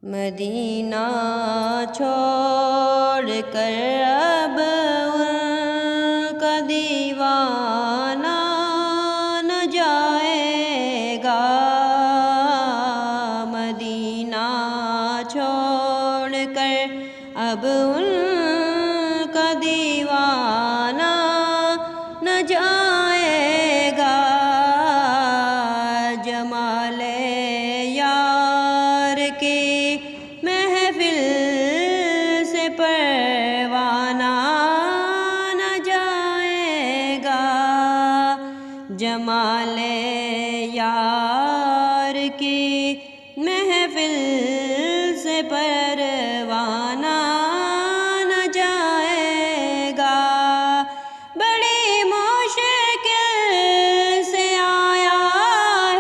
مدینہ چھوڑ کر اب ان کا دیوانہ نہ جائے گا، مدینہ چھوڑ کر اب ان کا دیوانہ نہ جائے گا، جمال یار کی محفل سے پروانہ نہ جائے گا، جمال یار کی محفل سے پروانہ نہ جائے گا، بڑی مشکل سے آیا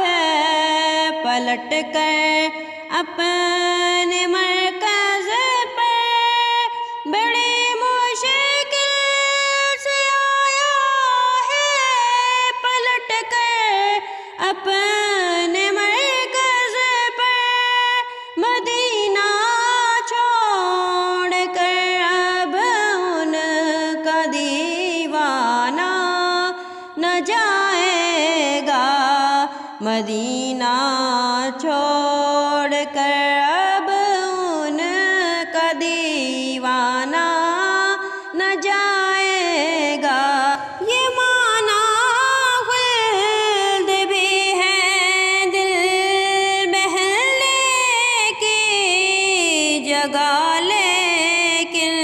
ہے پلٹ کر اپنے مرکز پر، بڑی مشکل سے آیا ہے پلٹ کر اپنے مرکز پر، مدینہ چھوڑ کر اب ان کا دیوانہ نہ جائے گا، مدینہ چھوڑ کر اب ان کا دیوانہ نہ جائے گا، یہ معنی خلد بھی ہے دل بہلنے کی جگہ، لیکن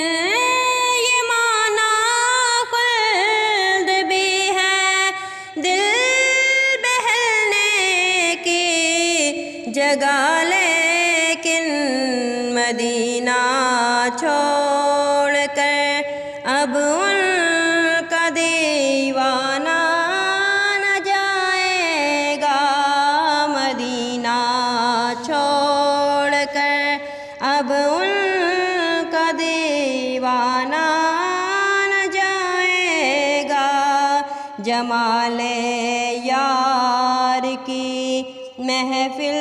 یہ معنی خلد بھی ہے دل بہلنے کی جگہ، لیکن مدینہ چھوڑ کر اب ان کا دیوانہ نہ جائے گا، مدینہ چھوڑ کر اب ان کا دیوانہ نہ جائے گا، جمال یار کی محفل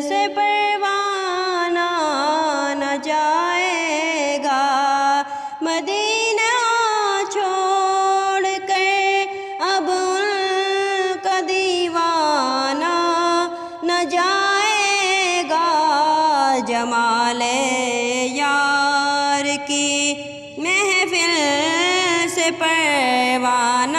سے پروانہ نہ جائے گا، مدینہ چھوڑ کر اب ان کا دیوانہ نہ جائے گا، جمال یار کی محفل سے پروانہ